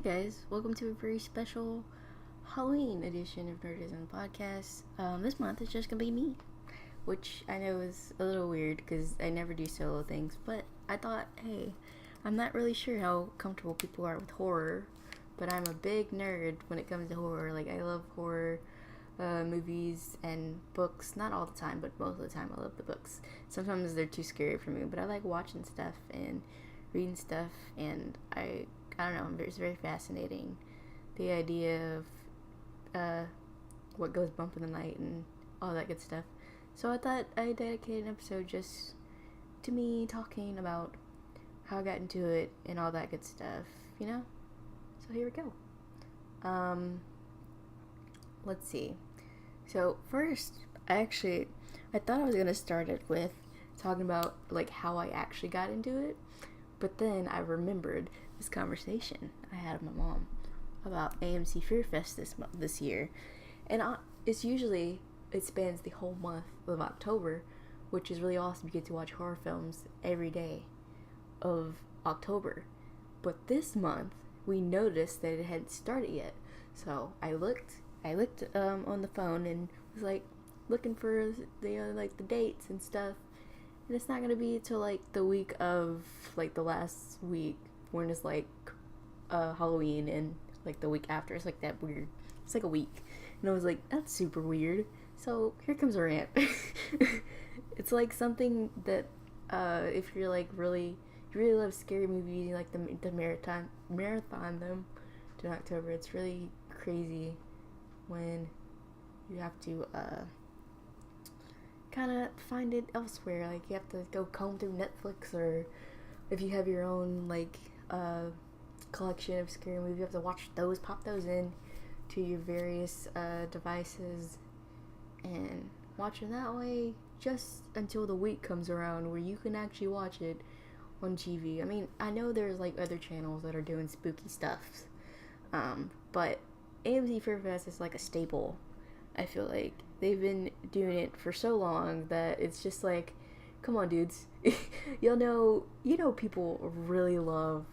guys, welcome to a very special Halloween edition of Nerdisms podcast. This month is just gonna be me, which I know is a little weird because I never do solo things, but I thought, hey, I'm not really sure how comfortable people are with horror, but I'm a big nerd when it comes to horror. Like, I love horror movies and books, not all the time, but most of the time I love the books. Sometimes they're too scary for me, but I like watching stuff and reading stuff, and I don't know, it's very fascinating, the idea of what goes bump in the night and all that good stuff. So I thought I'd dedicate an episode just to me talking about how I got into it and all that good stuff, you know? So here we go. Let's see. So first, I thought I was going to start it with talking about like how I actually got into it, but then I remembered this conversation I had with my mom about AMC Fear Fest this year, and it spans the whole month of October, which is really awesome. You get to watch horror films every day of October, but this month we noticed that it hadn't started yet. So I looked on the phone and was like looking for the dates and stuff, and it's not gonna be until like the week of like the last week when it's like Halloween, and like the week after it's like that weird, it's like a week, and I was like, that's super weird. So here comes a rant. It's like something that if you're like you really love scary movies, you like the marathon them to October, it's really crazy when you have to kind of find it elsewhere. Like, you have to go comb through Netflix, or if you have your own like collection of scary movies, you have to watch those, pop those in to your various devices and watch them that way, just until the week comes around where you can actually watch it on TV. I mean, I know there's like other channels that are doing spooky stuff, but AMC Fear Fest is like a staple. I feel like they've been doing it for so long that it's just like, come on, dudes. you know people really love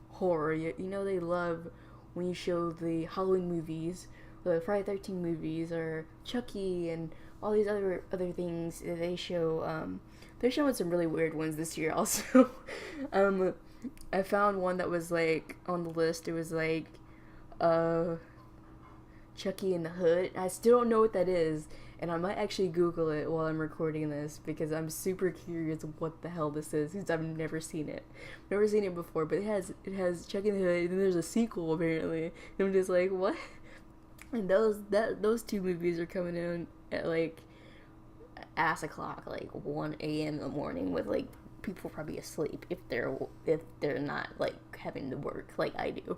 horror. You know they love when you show the Halloween movies, the Friday 13 movies, or Chucky, and all these other things that they show. They're showing some really weird ones this year also. I found one that was like on the list. It was like Chucky in the Hood. I still don't know what that is, and I might actually Google it while I'm recording this, because I'm super curious what the hell this is, because I've never seen it. Never seen it before, but it has Chucky in the Hood, and then there's a sequel apparently. And I'm just like, what? And those two movies are coming in at like ass o'clock, like 1 a.m. in the morning, with like people probably asleep if they're not like having to work like I do.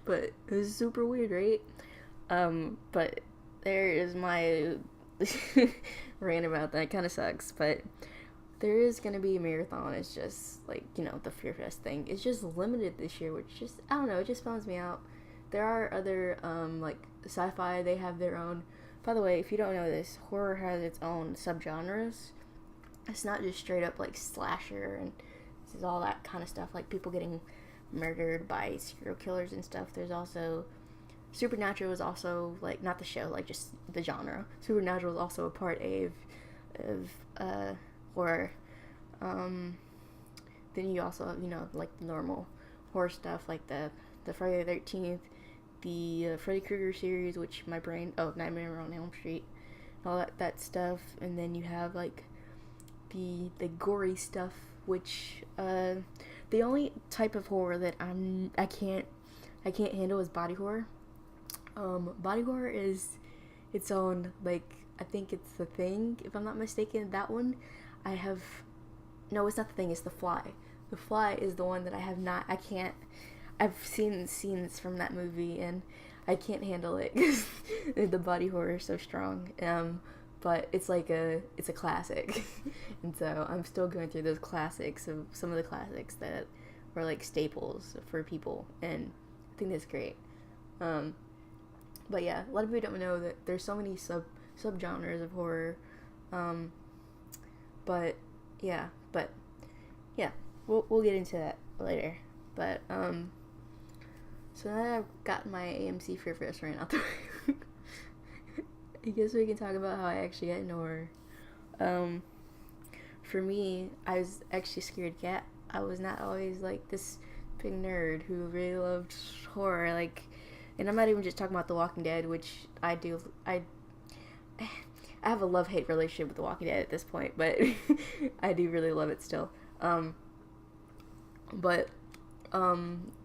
But it's super weird, right? But there is my rant about that. It kind of sucks, but there is going to be a marathon. It's just like, the Fear Fest thing. It's just limited this year, which just, I don't know, it just bums me out. There are other, like, sci-fi, they have their own. By the way, if you don't know this, horror has its own subgenres. It's not just straight up, like, slasher, and this is all that kind of stuff, like people getting murdered by serial killers and stuff. There's also Supernatural is also, like, not the show, like, just the genre. Supernatural is also a part of horror. Then you also have, like, the normal horror stuff, like the Friday the 13th, the Freddy Krueger series, which Nightmare on Elm Street, and all that stuff. And then you have, like, the gory stuff, which, the only type of horror that I can't handle is body horror. Body horror is its own, like, I think it's The Thing, if I'm not mistaken. That one, no, it's not The Thing, it's The Fly. The Fly is the one that I've seen scenes from that movie, and I can't handle it, because the body horror is so strong. But it's a classic, and so I'm still going through those classics, of some of the classics that were, like, staples for people, and I think that's great. But yeah, a lot of people don't know that there's so many subgenres of horror. But yeah, we'll get into that later. But So now that I've got my AMC Fear restaurant out the way, I guess we can talk about how I actually got into horror. For me, I was actually scared cat. I was not always like this big nerd who really loved horror. Like, and I'm not even just talking about The Walking Dead, which I do. I have a love-hate relationship with The Walking Dead at this point, but I do really love it still. But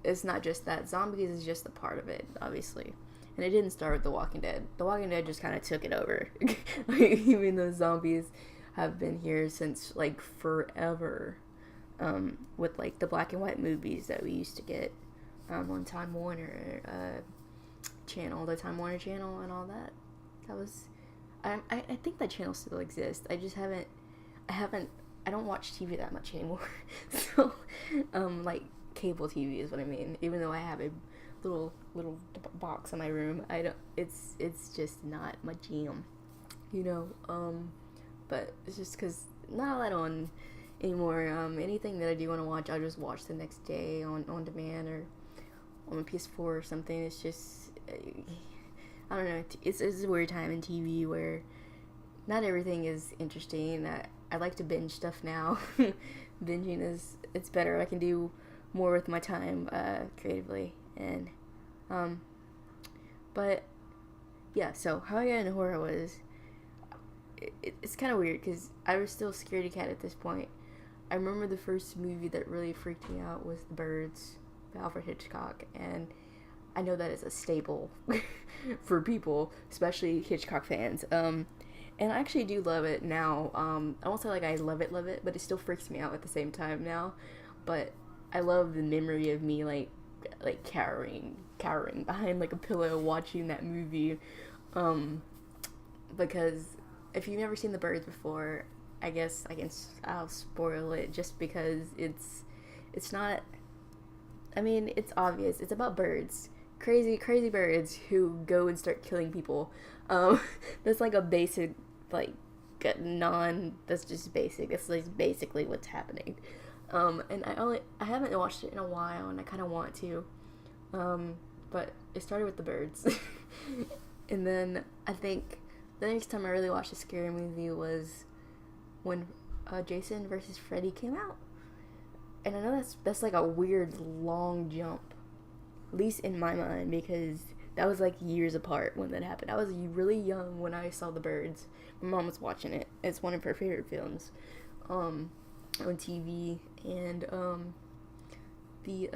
it's not just that. Zombies is just a part of it, obviously. And it didn't start with The Walking Dead. The Walking Dead just kind of took it over. Even though zombies have been here since, like, forever. With, like, the black and white movies that we used to get on Time Warner channel, the Time Warner channel and all that. That was... I think that channel still exists. I don't watch TV that much anymore. So, like, cable TV is what I mean. Even though I have a little box in my room, it's just not my jam, you know. But it's just because not a lot on anymore. Anything that I do want to watch, I'll just watch the next day on demand or on my PS4 or something. It's just, I don't know. It's a weird time in TV where not everything is interesting. I like to binge stuff now. Binging it's better. I can do more with my time creatively. And but yeah, so how I got into horror was it's kind of weird because I was still a scaredy cat at this point. I remember the first movie that really freaked me out was The Birds by Alfred Hitchcock, and I know that is a staple for people, especially Hitchcock fans. And I actually do love it now. I won't say like I love it, but it still freaks me out at the same time now. But I love the memory of me like cowering behind like a pillow watching that movie. Because if you've never seen The Birds before, I guess I'll spoil it just because it's not. I mean, it's obvious. It's about birds. Crazy birds who go and start killing people. That's like a basic, like, that's just basic. That's like basically what's happening. And I haven't watched it in a while, and I kind of want to. But it started with The Birds. And then I think the next time I really watched a scary movie was when Jason versus Freddy came out. And I know that's like a weird long jump, at least in my mind, because that was like years apart when that happened. I was really young when I saw The Birds. My mom was watching it. It's one of her favorite films on TV. And we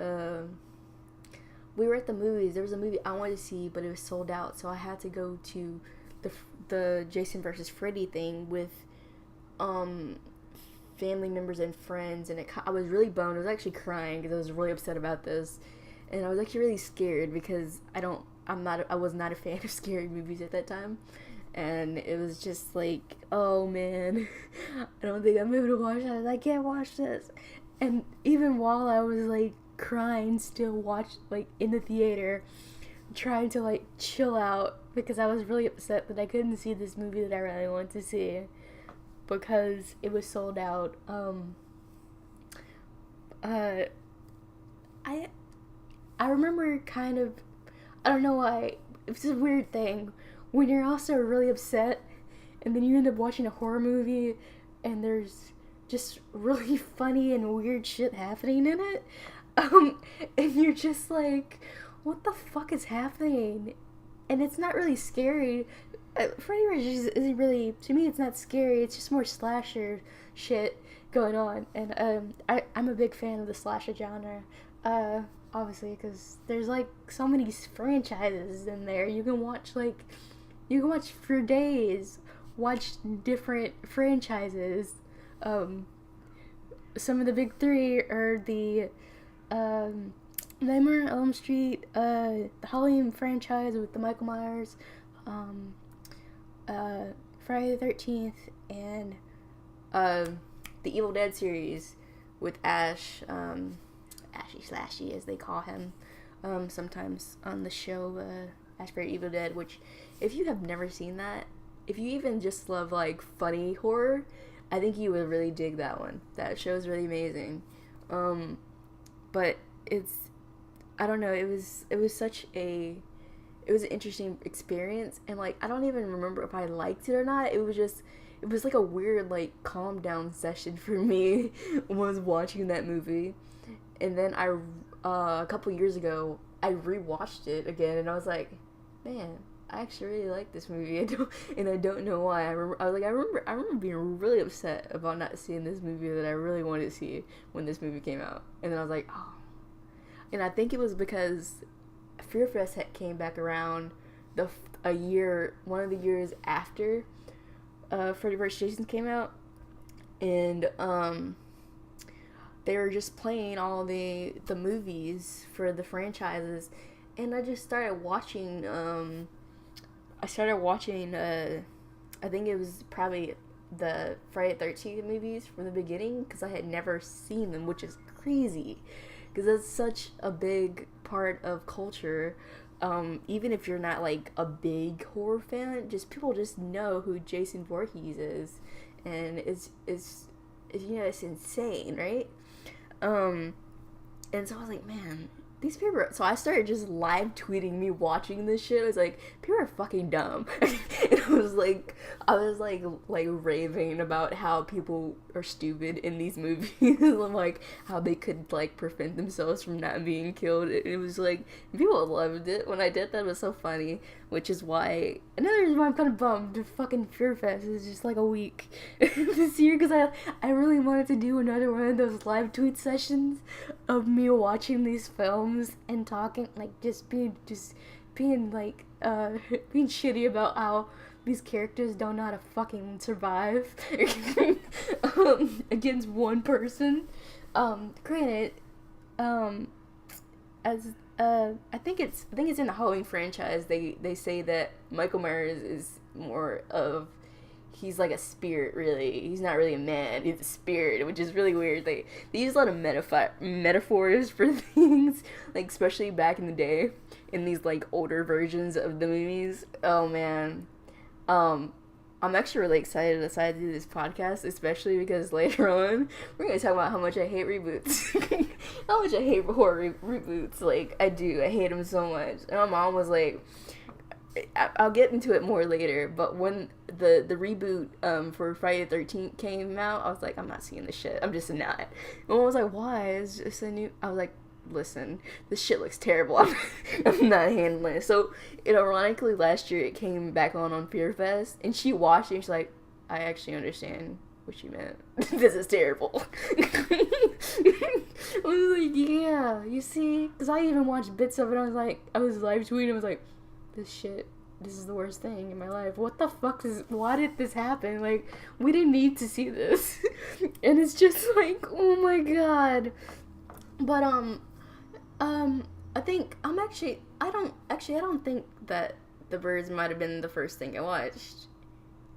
were at the movies. There was a movie I wanted to see, but it was sold out, so I had to go to the Jason versus Freddy thing with family members and friends, and I was really bummed. I was actually crying because I was really upset about this, and I was actually really scared because I was not a fan of scary movies at that time, and it was just like, oh man, I don't think I'm able to watch this. I can't watch this. And even while I was like crying, still watched like in the theater, trying to like chill out because I was really upset that I couldn't see this movie that I really wanted to see because it was sold out. I remember kind of, I don't know why, it's a weird thing when you're also really upset and then you end up watching a horror movie and there's just really funny and weird shit happening in it. And you're just like, what the fuck is happening? And it's not really scary. Freddy vs. isn't really, to me, it's not scary. It's just more slasher shit going on. And I'm a big fan of the slasher genre. Obviously, because there's like so many franchises in there. You can watch for days, watch different franchises. Some of the big three are the Nightmare on Elm Street, the Halloween franchise with the Michael Myers, Friday the 13th, and the Evil Dead series with Ash, Ashy Slashy as they call him, sometimes on the show, Ash vs. Evil Dead, which, if you have never seen that, if you even just love, like, funny horror, I think you would really dig that one. That show is really amazing. But it's I don't know, it was an interesting experience, and like I don't even remember if I liked it or not. It was like a weird like calm down session for me was watching that movie. And then a couple years ago I rewatched it again, and I was like, man, I actually really like this movie. I don't know why. I remember being really upset about not seeing this movie that I really wanted to see when this movie came out. And then I was like, oh. And I think it was because Fear Fest came back around one of the years after Freddy vs. Jason came out, and they were just playing all the movies for the franchises, and I just started watching. I think it was probably the Friday the 13th movies from the beginning, because I had never seen them, which is crazy, because that's such a big part of culture. Even if you're not like a big horror fan, just people just know who Jason Voorhees is, and it's it's insane, right? And so I was like, man, these people are... So I started just live tweeting me watching this shit. I was like, people are fucking dumb. And I was like raving about how people are stupid in these movies. And like how they could like prevent themselves from not being killed. It was like, people loved it when I did that. It was so funny. Which is why, another reason why I'm kind of bummed fucking Fear Fest is just like a week this year, because I really wanted to do another one of those live tweet sessions of me watching these films and talking, like just being like being shitty about how these characters don't know how to fucking survive against one person. Granted, as I think it's in the Halloween franchise. They say that Michael Myers is more of, he's like a spirit, really. He's not really a man. He's a spirit, which is really weird. They use a lot of metaphors for things, like especially back in the day in these like older versions of the movies. Oh man, I'm actually really excited to decide to do this podcast, especially because later on we're gonna talk about how much I hate reboots. How much I hate horror reboots. Like, I do. I hate them so much. And my mom was like, I'll get into it more later, but when the reboot for Friday the 13th came out, I was like, I'm not seeing this shit. I'm just not. And mom was like, why? It's just a new... I was like, listen, this shit looks terrible. I'm not handling it. So, ironically, last year it came back on Fear Fest, and she watched it, and she's like, I actually understand what you meant. This is terrible. I was like, yeah, you see? Because I even watched bits of it. I was live tweeting. I was like, this is the worst thing in my life. What the fuck why did this happen? Like, we didn't need to see this. And it's just like, oh my god. But, I think, I don't think that The Birds might have been the first thing I watched.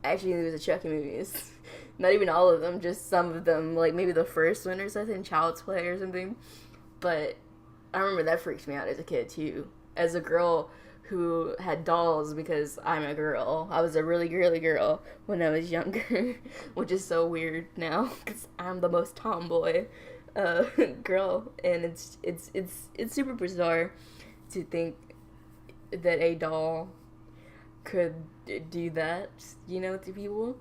Actually, it was the Chucky movies. Not even all of them, just some of them. Like, maybe the first one or something, Child's Play or something. But I remember that freaked me out as a kid, too. As a girl who had dolls, because I'm a girl. I was a really girly girl when I was younger. Which is so weird now, because I'm the most tomboy girl. And it's super bizarre to think that a doll could do that, to people.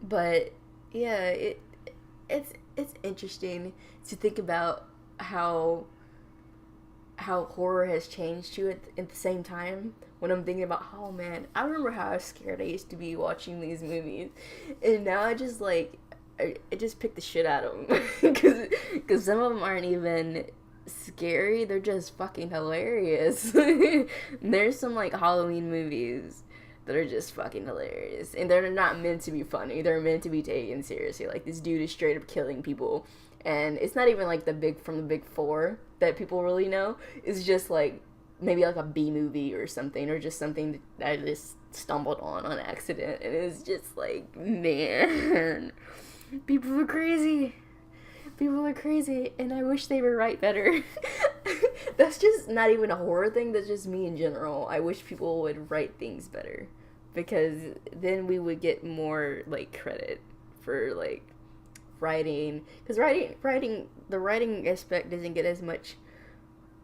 But yeah, it's interesting to think about how horror has changed too at the same time. When I'm thinking about, oh man, I remember how scared I used to be watching these movies, and now I just like I just pick the shit out of them because some of them aren't even scary, they're just fucking hilarious. There's some like Halloween movies that are just fucking hilarious, and they're not meant to be funny, they're meant to be taken seriously. Like, this dude is straight up killing people, and it's not even like the big four that people really know. It's just like maybe like a B movie or something, or just something that I just stumbled on accident, and it's just like, man, people are crazy. People are crazy, and I wish they would write better. That's just not even a horror thing, that's just me in general. I wish people would write things better, because then we would get more, like, credit for, like, writing. Because the writing aspect doesn't get as much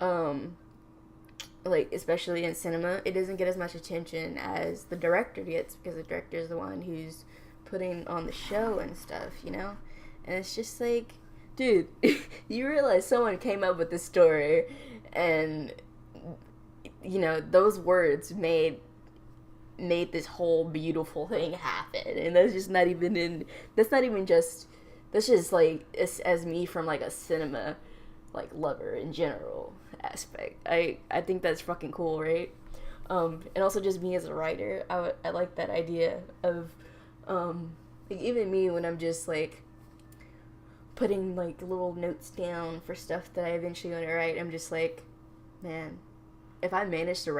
like, especially in cinema, it doesn't get as much attention as the director gets, because the director is the one who's putting on the show and stuff, you know? And it's just like, dude, you realize someone came up with this story, and, you know, those words made this whole beautiful thing happen. And that's just not even that's just like, as me from like a cinema like lover in general aspect. I think that's fucking cool, right? And also just me as a writer, I like that idea of like, even me when I'm just like putting like little notes down for stuff that I eventually want to write, I'm just like, man, if I manage to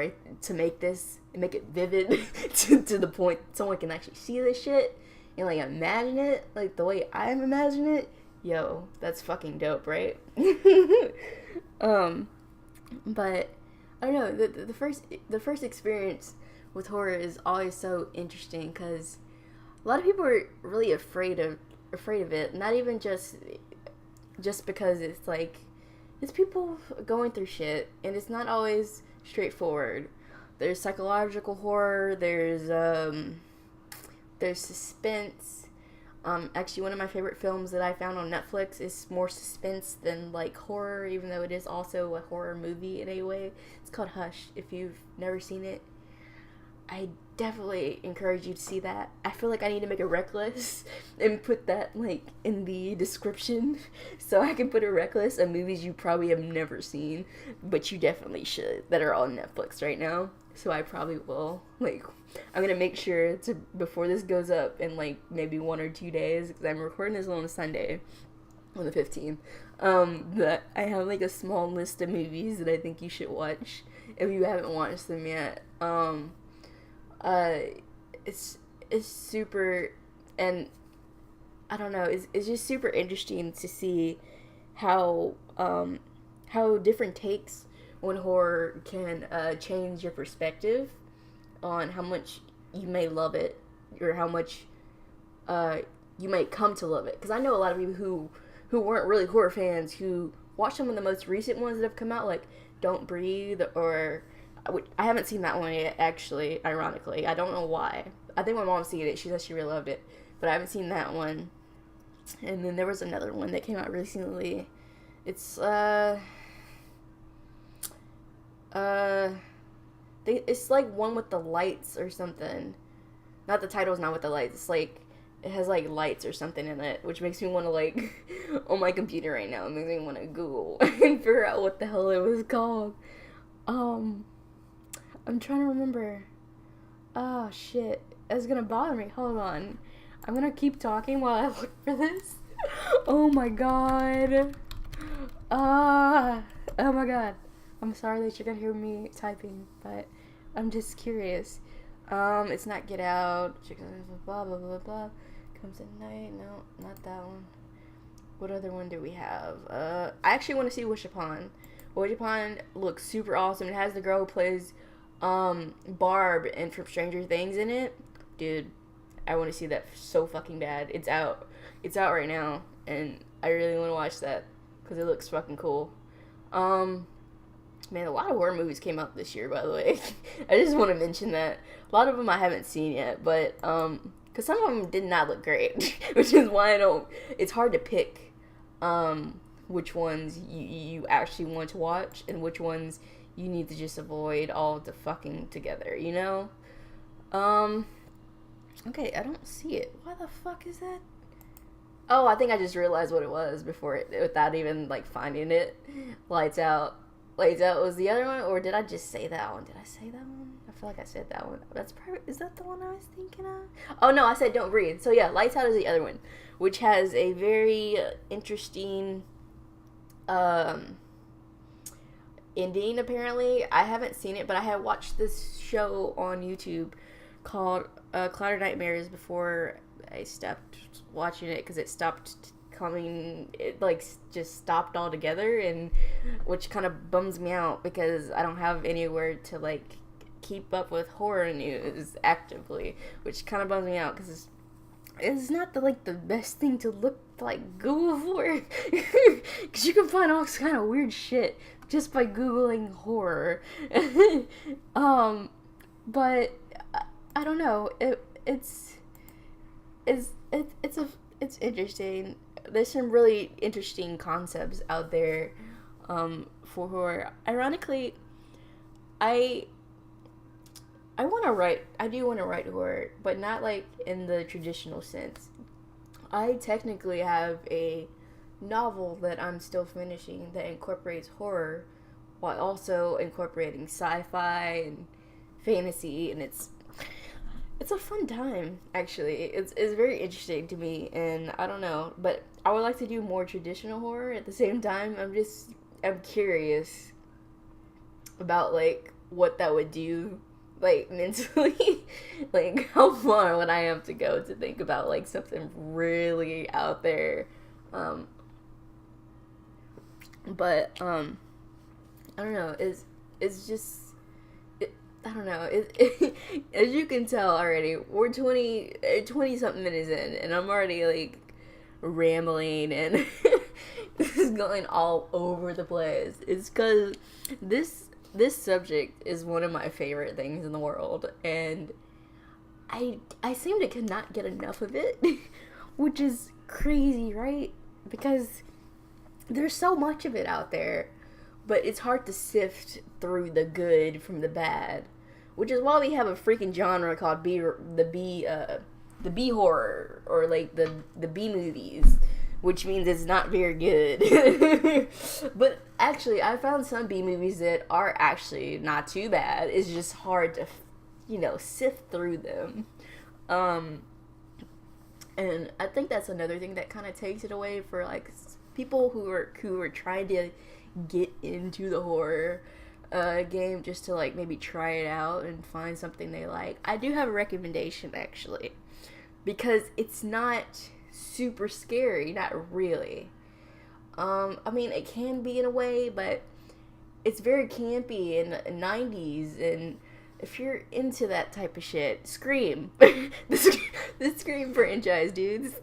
make this and make it vivid to the point someone can actually see this shit and like imagine it like the way I'm imagining it, yo, that's fucking dope, right? But I don't know, the first experience with horror is always so interesting, because a lot of people are really afraid of it, not even just because it's like, it's people going through shit, and it's not always straightforward. There's psychological horror, there's suspense. Actually, one of my favorite films that I found on Netflix is more suspense than like horror, even though it is also a horror movie in a way. It's called Hush. If you've never seen it, I definitely encourage you to see that. I feel like I need to make a rec list and put that like in the description, so I can put a rec list of movies you probably have never seen, but you definitely should, that are on Netflix right now. So I probably will, like, I'm gonna make sure to, before this goes up in like maybe 1 or 2 days, because I'm recording this on a Sunday, on the 15th, that I have like a small list of movies that I think you should watch if you haven't watched them yet. It's super, and I don't know, it's just super interesting to see how different takes on horror can change your perspective on how much you may love it, or how much you may come to love it. Because I know a lot of people who weren't really horror fans who watched some of the most recent ones that have come out, like Don't Breathe, or I haven't seen that one yet, actually, ironically. I don't know why. I think my mom's seen it. She said she really loved it. But I haven't seen that one. And then there was another one that came out recently. It's, it's like one with the lights or something. Not, the title's not with the lights. It's like, it has like lights or something in it, which makes me want to like, on my computer right now, it makes me want to Google and figure out what the hell it was called. I'm trying to remember. Oh, shit. It's gonna bother me. Hold on. I'm gonna keep talking while I look for this. Oh my god. Oh my god. I'm sorry that you're gonna hear me typing, but I'm just curious. It's not Get Out. Blah, blah, blah, blah. Comes at Night. No, not that one. What other one do we have? I actually want to see Wish Upon. Wish Upon looks super awesome. It has the girl who plays Barb and from Stranger Things in it. Dude, I want to see that so fucking bad. It's out right now, and I really want to watch that because it looks fucking cool. Man, a lot of horror movies came out this year, by the way. I just want to mention that. A lot of them I haven't seen yet, but because some of them did not look great, which is why it's hard to pick which ones you actually want to watch and which ones you need to just avoid all the fucking together, you know? Okay, I don't see it. Why the fuck is that? Oh, I think I just realized what it was without even, like, finding it. Lights Out. Lights Out was the other one, or did I just say that one? Did I say that one? I feel like I said that one. Is that the one I was thinking of? Oh, no, I said Don't Breathe. So, yeah, Lights Out is the other one, which has a very interesting ending, apparently. I haven't seen it, but I had watched this show on YouTube called Clouder Nightmares before I stopped watching it because it stopped coming. It like just stopped altogether, and which kind of bums me out because I don't have anywhere to like keep up with horror news actively, which kind of bums me out because it's not the best thing to look like Google for because you can find all kind of weird shit just by Googling horror. But I don't know. It's interesting. There's some really interesting concepts out there for horror. Ironically, I do want to write horror, but not like in the traditional sense. I technically have a novel that I'm still finishing that incorporates horror while also incorporating sci-fi and fantasy, and it's a fun time, actually. It's very interesting to me, and I don't know, but I would like to do more traditional horror. At the same time, I'm curious about, like, what that would do, like, mentally. Like, how far would I have to go to think about, like, something really out there. But I don't know, it's just, I don't know, as you can tell already, we're 20 something minutes in, and I'm already, like, rambling, and this is going all over the place. It's because this subject is one of my favorite things in the world, and I seem to cannot get enough of it, which is crazy, right? Because there's so much of it out there, but it's hard to sift through the good from the bad, which is why we have a freaking genre called the B horror, or like the B movies, which means it's not very good. But actually, I found some B movies that are actually not too bad. It's just hard to, sift through them. And I think that's another thing that kind of takes it away for, like, people who are trying to get into the horror game just to, like, maybe try it out and find something they like. I do have a recommendation, actually, because it's not super scary, not really. I mean, it can be in a way, but it's very campy in the 90s, and if you're into that type of shit, Scream. the Scream franchise, dudes.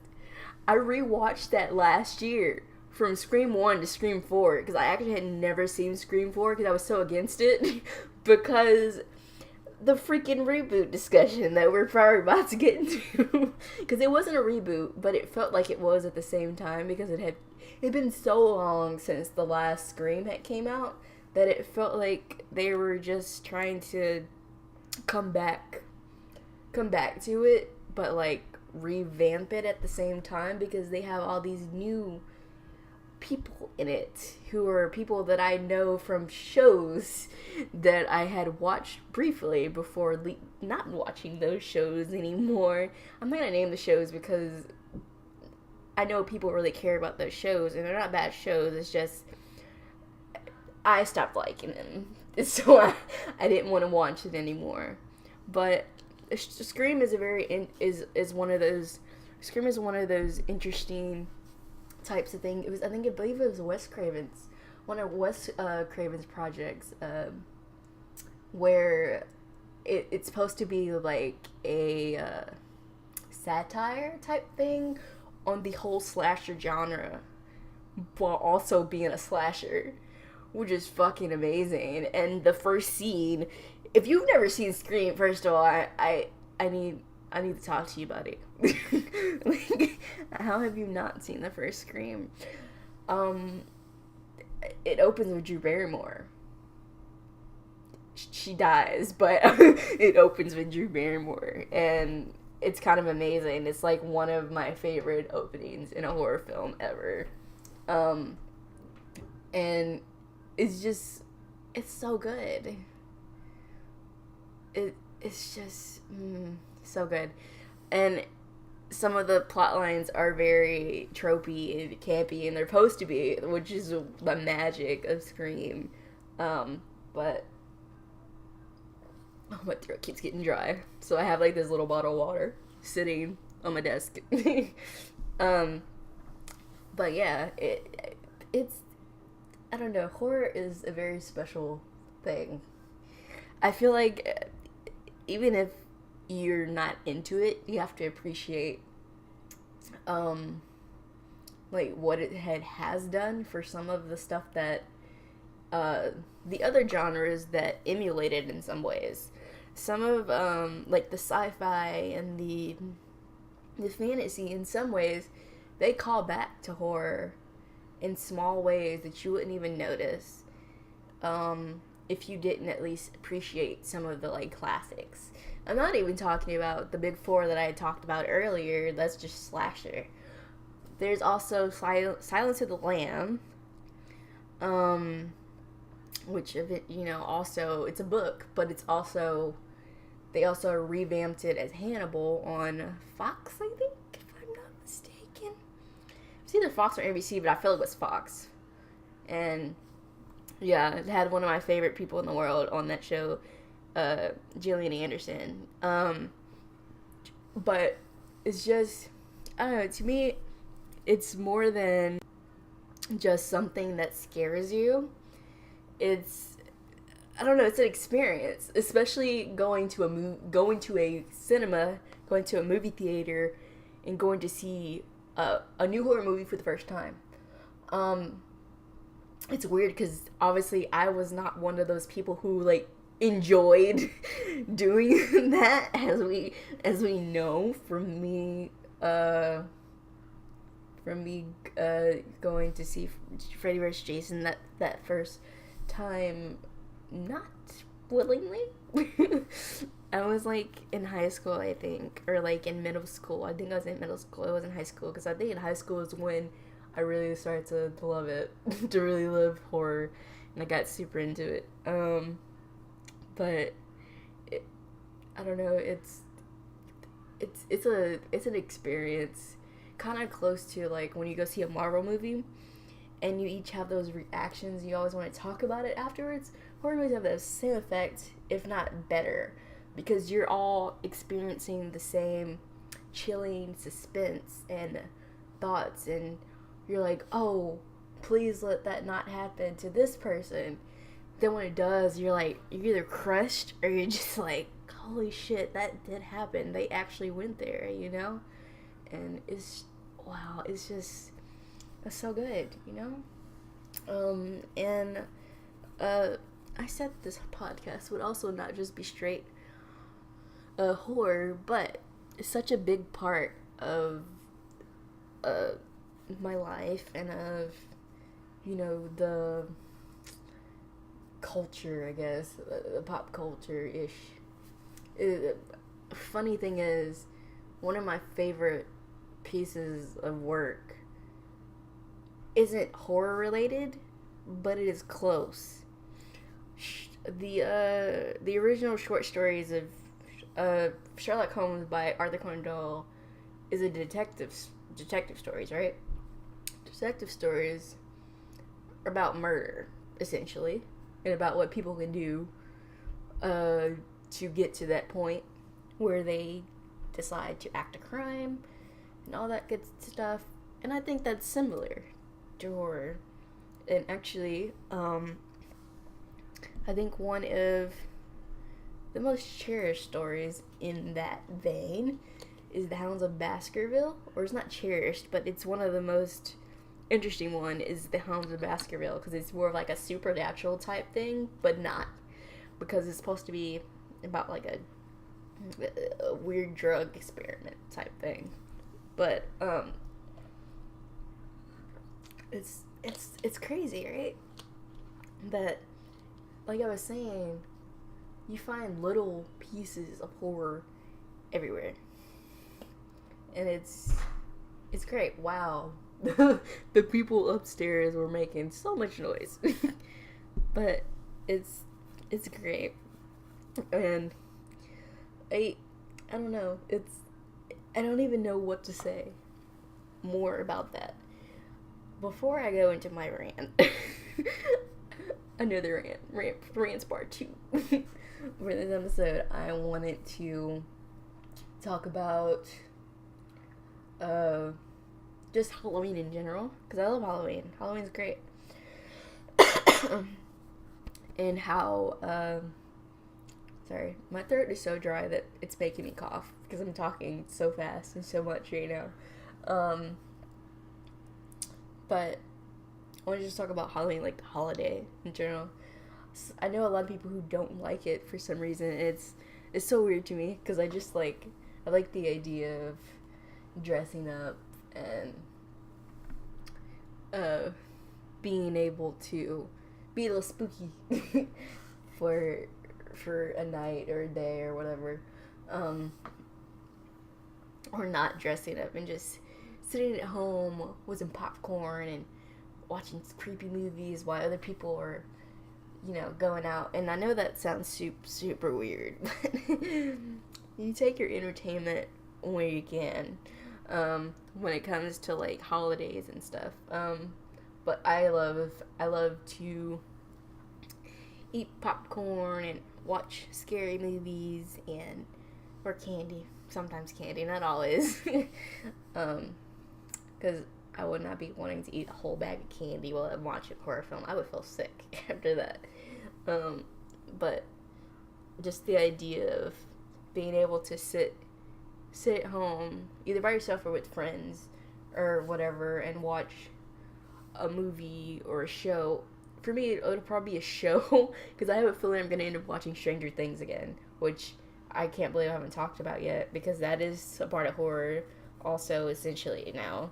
I rewatched that last year, from Scream 1 to Scream 4, because I actually had never seen Scream 4 because I was so against it, because the freaking reboot discussion that we're probably about to get into, because it wasn't a reboot, but it felt like it was at the same time, because it had been so long since the last Scream had came out, that it felt like they were just trying to come back to it, but, like, revamp it at the same time, because they have all these new people in it who are people that I know from shows that I had watched briefly before not watching those shows anymore. I'm not gonna name the shows because I know people really care about those shows, and they're not bad shows. It's just I stopped liking them, so I didn't want to watch it anymore. But Scream is is one of those. Scream is one of those interesting types of thing. I believe it was one of Wes Craven's projects, where it's supposed to be like a satire type thing on the whole slasher genre, while also being a slasher, which is fucking amazing. And the first scene, if you've never seen Scream, first of all, I need to talk to you about it. Like, how have you not seen the first Scream? It opens with Drew Barrymore. She dies, but it opens with Drew Barrymore, and it's kind of amazing. It's like one of my favorite openings in a horror film ever. And it's so good. It's just so good. And some of the plot lines are very tropey and campy, and they're supposed to be, which is the magic of Scream. But my throat keeps getting dry, so I have like this little bottle of water sitting on my desk. But yeah, it's I don't know, horror is a very special thing. I feel like even if you're not into it, you have to appreciate like what it has done for some of the stuff that the other genres that emulate it in some ways. Some of like the sci-fi and the fantasy, in some ways, they call back to horror in small ways that you wouldn't even notice if you didn't at least appreciate some of the like classics. I'm not even talking about the big four that I had talked about earlier. That's just slasher. There's also Silence of the Lamb, which of it, also it's a book, but it's also they also revamped it as Hannibal on Fox, I think, if I'm not mistaken. It's either Fox or NBC, but I feel like it was Fox. And yeah, it had one of my favorite people in the world on that show, Gillian Anderson. But it's just, I don't know, to me, it's more than just something that scares you. It's, I don't know, it's an experience, especially going to a cinema, going to a movie theater, and going to see a new horror movie for the first time. It's weird because obviously I was not one of those people who like enjoyed doing that, as we know from me going to see Freddy vs. Jason that first time, not willingly. I was like in high school, I think, or like in middle school. I think I was in middle school. I was in high school because I think in high school is when I really started to love it, to really love horror, and I got super into it. But I don't know. It's an experience, kind of close to like when you go see a Marvel movie, and you each have those reactions. You always want to talk about it afterwards. Horror movies have the same effect, if not better, because you're all experiencing the same chilling suspense and thoughts, and you're like, oh, please let that not happen to this person. Then when it does, you're either crushed or you're just like, holy shit, that did happen. They actually went there, And it's so good, I said this podcast would also not just be straight horror, but it's such a big part of my life and of the culture, I guess, the pop culture-ish. Funny thing is, one of my favorite pieces of work isn't horror related, but it is close. The original short stories of Sherlock Holmes by Arthur Conan Doyle is a detective stories, right? Detective stories are about murder, essentially, and about what people can do to get to that point where they decide to act a crime and all that good stuff. And I think that's similar to horror. And actually, I think one of the most cherished stories in that vein is The Hounds of Baskerville. Or it's not cherished, but it's one of the most interesting one is The Hounds of Baskerville, because it's more of like a supernatural type thing, but not, because it's supposed to be about like a weird drug experiment type thing. But it's crazy, right? But like I was saying, you find little pieces of horror everywhere, and it's great. Wow. The people upstairs were making so much noise. But it's great. And I don't know, I don't even know what to say more about that. Before I go into my rant, another rants part 2 for this episode, I wanted to talk about just Halloween in general, because I love Halloween. Halloween's great. And how, sorry, my throat is so dry that it's making me cough, because I'm talking so fast and so much right now. But I want to just talk about Halloween, like the holiday in general. I know a lot of people who don't like it for some reason. It's so weird to me because I like the idea of dressing up and being able to be a little spooky for a night or a day or whatever, or not dressing up and just sitting at home with some popcorn and watching creepy movies while other people are, going out. And I know that sounds super weird, but you take your entertainment where you can, when it comes to like holidays and stuff. But I love to eat popcorn and watch scary movies or candy. Sometimes candy, not always. Because I would not be wanting to eat a whole bag of candy while I'm watching a horror film. I would feel sick after that. But just the idea of being able to sit at home, either by yourself or with friends or whatever, and watch a movie or a show. For me, it would probably be a show, because I have a feeling I'm going to end up watching Stranger Things again, which I can't believe I haven't talked about yet, because that is a part of horror also, essentially, now.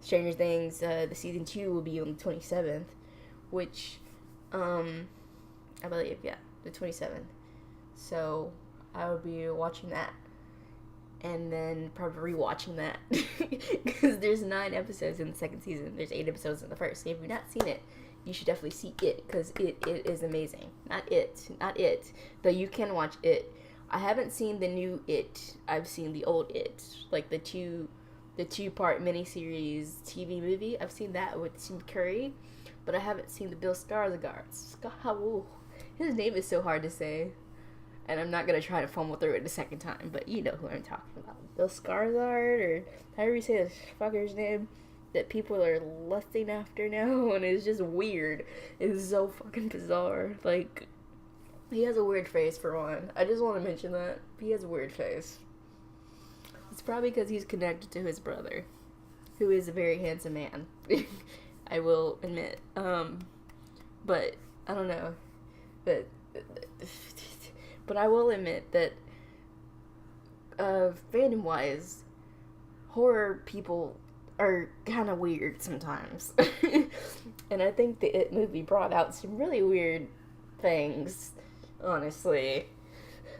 Stranger Things, the season 2 will be on the 27th, which, I believe, yeah, the 27th. So, I will be watching that, and then probably rewatching that, because there's 9 episodes in the second season. There's 8 episodes in the first. So if you've not seen it, you should definitely see it, because it is amazing. Not it, though you can watch it. I haven't seen the new It. I've seen the old It, like the two-part miniseries TV movie. I've seen that with Tim Curry, but I haven't seen the Bill Skarsgård. His name is so hard to say, and I'm not gonna try to fumble through it a second time. But you know who I'm talking about, Bill Skarsgård, or however you say this fucker's name, that people are lusting after now, and it's just weird. It's so fucking bizarre. Like, he has a weird face, for one. I just want to mention that. He has a weird face. It's probably because he's connected to his brother, who is a very handsome man. I will admit. But, I don't know. But I will admit that, fandom-wise, horror people are kind of weird sometimes. And I think the It movie brought out some really weird things, honestly.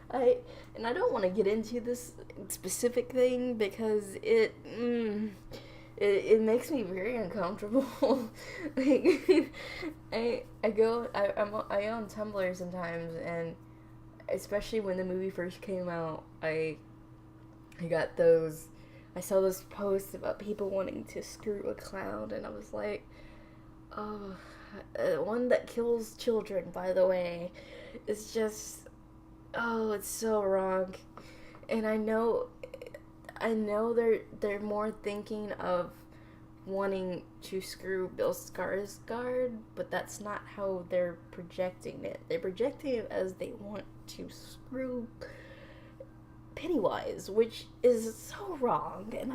I don't want to get into this specific thing because it makes me very uncomfortable. Like, I own Tumblr sometimes, and especially when the movie first came out, I saw those posts about people wanting to screw a clown, and I was like, oh, one that kills children, by the way. It's just, oh, it's so wrong. And I know they're more thinking of wanting to screw Bill Skarsgård, but that's not how they're projecting it. They're projecting it as they want to screw Pennywise, which is so wrong, and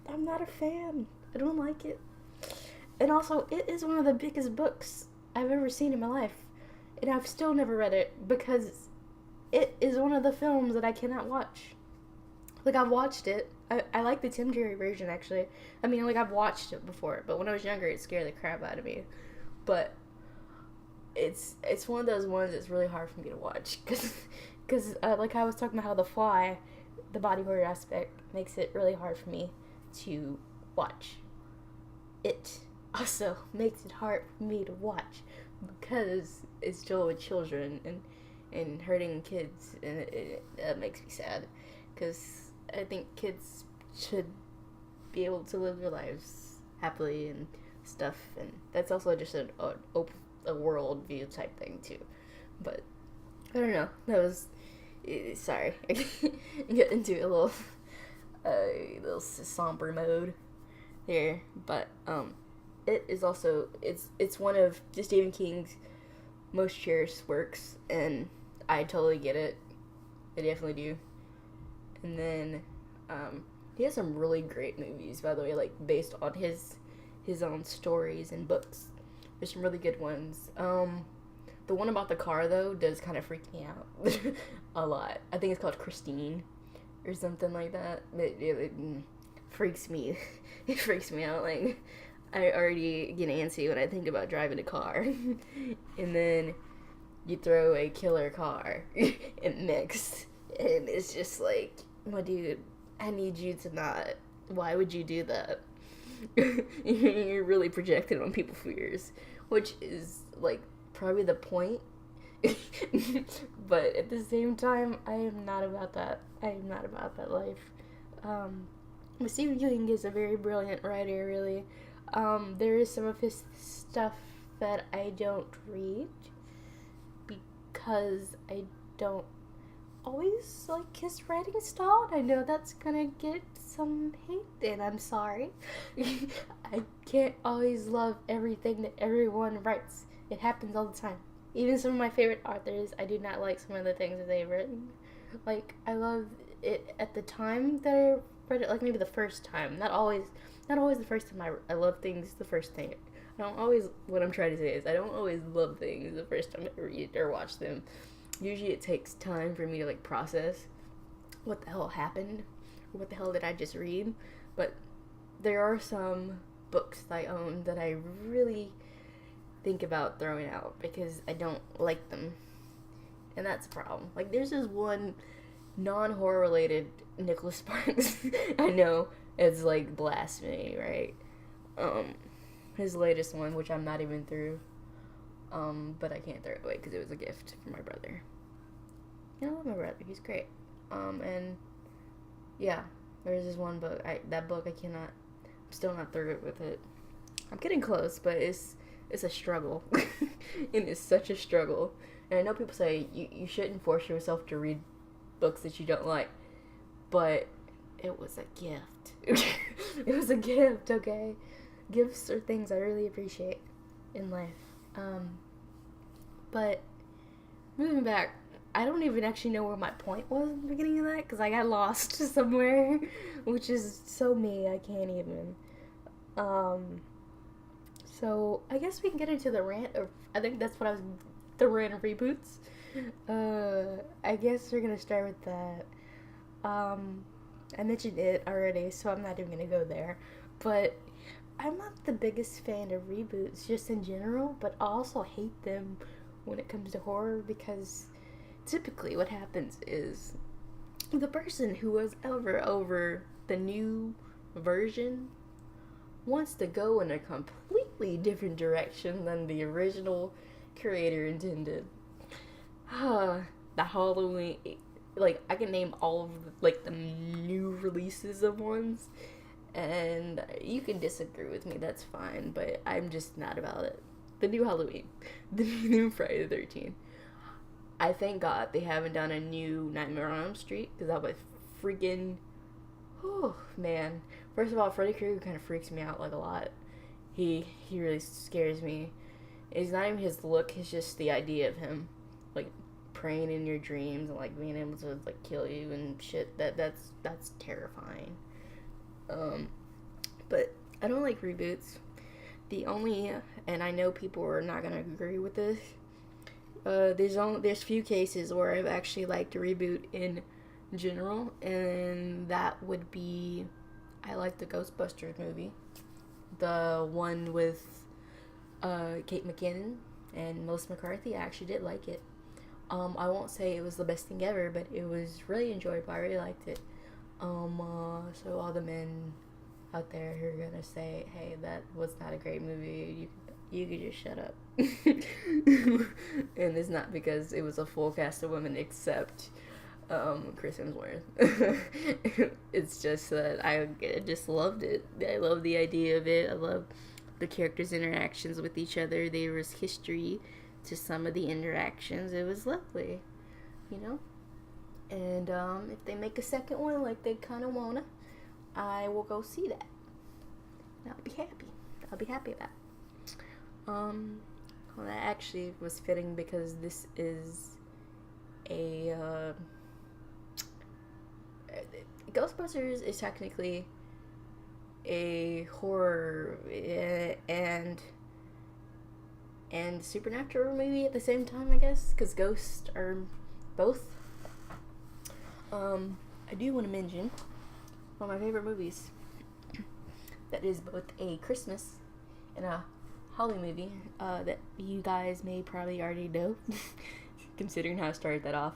I'm not a fan. I don't like it. And also, it is one of the biggest books I've ever seen in my life, and I've still never read it, because it is one of the films that I cannot watch. Like, I've watched it. I like the Tim Curry version, actually. I mean, like, I've watched it before, but when I was younger, it scared the crap out of me. But it's one of those ones that's really hard for me to watch, because like I was talking about how The Fly, the body horror aspect, makes it really hard for me to watch. It also makes it hard for me to watch because it's still with children and hurting kids, and that makes me sad, because I think kids should be able to live their lives happily and stuff, and that's also just a world view type thing too. But I don't know. That was sorry. I get into a little somber mode here, but it is also it's one of Stephen King's most cherished works, and I totally get it. I definitely do. And then he has some really great movies, by the way, like based on his his own stories and books. There's some really good ones. The one about the car, though, does kind of freak me out a lot. I think it's called Christine or something like that. It freaks me. It freaks me out. Like, I already get antsy when I think about driving a car. And then you throw a killer car in mix. And it's just like, my dude, I need you to not. Why would you do that? You're really projecting on people's fears, which is, like, probably the point. But at the same time, I am not about that. I am not about that life. Stephen King is a very brilliant writer, really. There is some of his stuff that I don't read because I don't always like his writing style. I know that's gonna get some hate, and I'm sorry. I can't always love everything that everyone writes. It happens all the time. Even some of my favorite authors, I do not like some of the things that they've written. Like, I love it at the time that I read it, like maybe the first time. Not always the first time I love things the first thing. What I'm trying to say is, I don't always love things the first time I read or watch them. Usually it takes time for me to, like, process what the hell happened, or what the hell did I just read. But there are some books that I own that I really think about throwing out because I don't like them, and that's a problem. Like, there's this one non-horror related Nicholas Sparks. I know it's like blasphemy, right? His latest one, which I'm not even through, but I can't throw it away because it was a gift from my brother. I love my brother, he's great. And yeah, there's this one book, I'm still not through it with it. I'm getting close, but it's a struggle. It is such a struggle. And I know people say you shouldn't force yourself to read books that you don't like, but it was a gift. It was a gift, okay? Gifts are things I really appreciate in life. But moving back, I don't even actually know where my point was in the beginning of that, because I got lost somewhere, which is so me, I can't even. So, I guess we can get into the rant, or I think that's what the rant of reboots. I guess we're gonna start with that. I mentioned it already, so I'm not even gonna go there. But I'm not the biggest fan of reboots, just in general, but I also hate them when it comes to horror, because typically what happens is the person who was over the new version wants to go in a completely different direction than the original creator intended. The Halloween, like, I can name all of the new releases of ones, and you can disagree with me, that's fine, but I'm just not about it. The new Halloween, the new Friday the 13th. I thank God they haven't done a new Nightmare on Elm Street, because that was freaking, oh man. First of all, Freddy Krueger kind of freaks me out, like, a lot. He really scares me. It's not even his look, it's just the idea of him, like, praying in your dreams and, like, being able to, like, kill you and shit. That's terrifying. But I don't like reboots. And I know people are not gonna agree with this, there's few cases where I've actually liked a reboot in general, and that would be, I like the Ghostbusters movie, the one with Kate McKinnon and Melissa McCarthy. I actually did like it. I won't say it was the best thing ever, but it was really enjoyable. I really liked it. So all the men out there who are gonna say, hey, that was not a great movie, you could just shut up. And it's not because it was a full cast of women except Chris Hemsworth. It's just that I just loved it. I love the idea of it. I love the characters' interactions with each other. There was history to some of the interactions. It was lovely, you know? And if they make a second one like they kind of wanna, I will go see that. I'll be happy. I'll be happy about it. Well, that actually was fitting because this is a Ghostbusters is technically a horror and supernatural movie at the same time, I guess, because ghosts are both. I do want to mention one of my favorite movies that is both a Christmas and a Halloween movie that you guys may probably already know, considering how I started that off,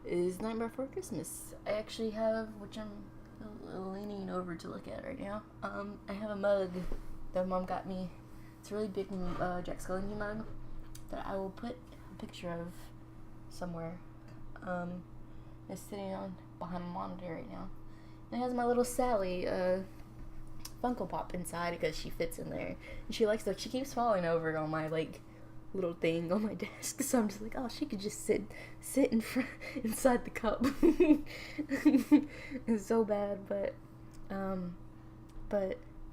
is Nightmare Before Christmas. I actually have, which I'm leaning over to look at right now, I have a mug that Mom got me. It's a really big Jack Skellington mug that I will put a picture of somewhere. It's sitting on behind my monitor right now. And it has my little Sally Funko Pop inside because she fits in there. And she keeps falling over on my little thing on my desk. So I'm just like, oh, she could just sit in front inside the cup. It's so bad, but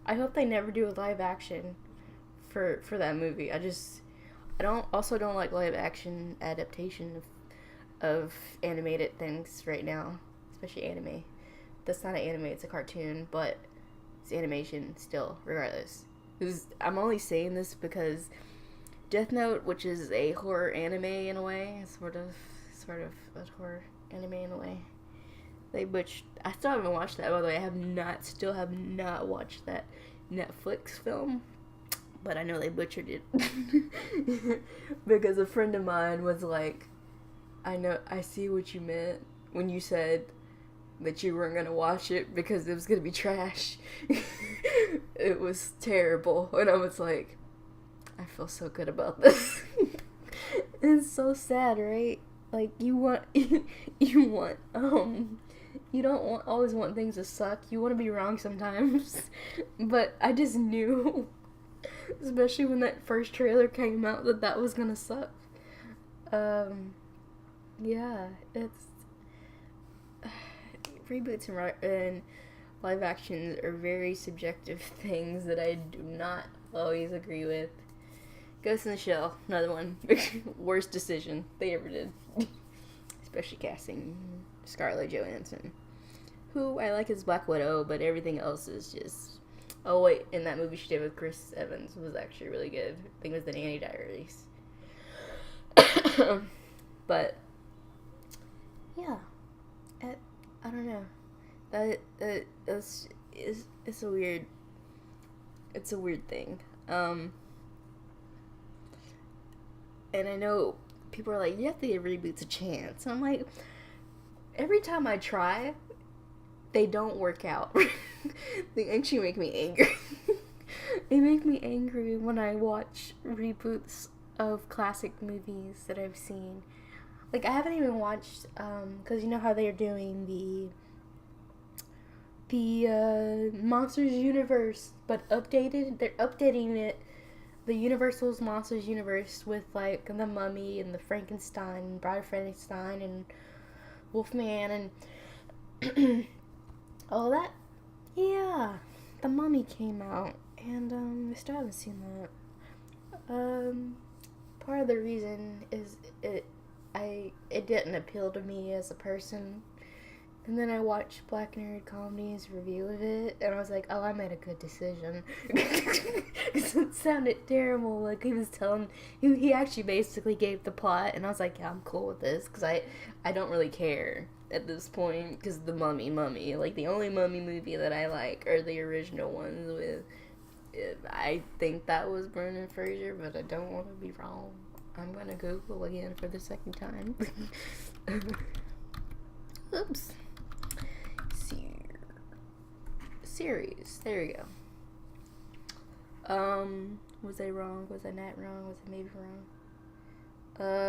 I hope they never do a live action for that movie. I don't like live action adaptation of animated things right now, especially anime. That's not an anime, it's a cartoon, but it's animation still, regardless. I'm only saying this because Death Note, which is a horror anime in a way, sort of a horror anime in a way. I still haven't watched that, by the way. I still have not watched that Netflix film, but I know they butchered it. Because a friend of mine was like, I see what you meant when you said that you weren't gonna watch it because it was gonna be trash. It was terrible. And I was like, I feel so good about this. It's so sad, right? Like, you don't always want things to suck. You want to be wrong sometimes. But I just knew, especially when that first trailer came out, that was gonna suck. Yeah, it's reboots and live actions are very subjective things that I do not always agree with. Ghost in the Shell, another one. Worst decision they ever did. Especially casting Scarlett Johansson, who I like as Black Widow, but everything else is just... Oh wait, in that movie she did with Chris Evans was actually really good. I think it was The Nanny Diaries. But yeah, I don't know. It's a weird thing. And I know people are like, you have to give reboots a chance. I'm like, every time I try, they don't work out. They actually make me angry. They make me angry when I watch reboots of classic movies that I've seen. Like, I haven't even watched, because you know how they're doing the Monsters universe, but updated. They're updating it, the Universal's Monsters universe, with, like, the Mummy and the Frankenstein, Bride of Frankenstein, and Wolfman, and all that. Yeah, the Mummy came out, and, I still haven't seen that. Part of the reason is it didn't appeal to me as a person. And then I watched Black Nerd Comedy's review of it, and I was like, oh, I made a good decision. Because it sounded terrible. Like, he actually basically gave the plot, and I was like, yeah, I'm cool with this, because I don't really care at this point, because the Mummy, like, the only Mummy movie that I like are the original ones with, I think that was Brendan Fraser, but I don't want to be wrong. I'm gonna Google again for the second time. Oops. Series. There we go. Was I wrong? Was I not wrong? Was I maybe wrong?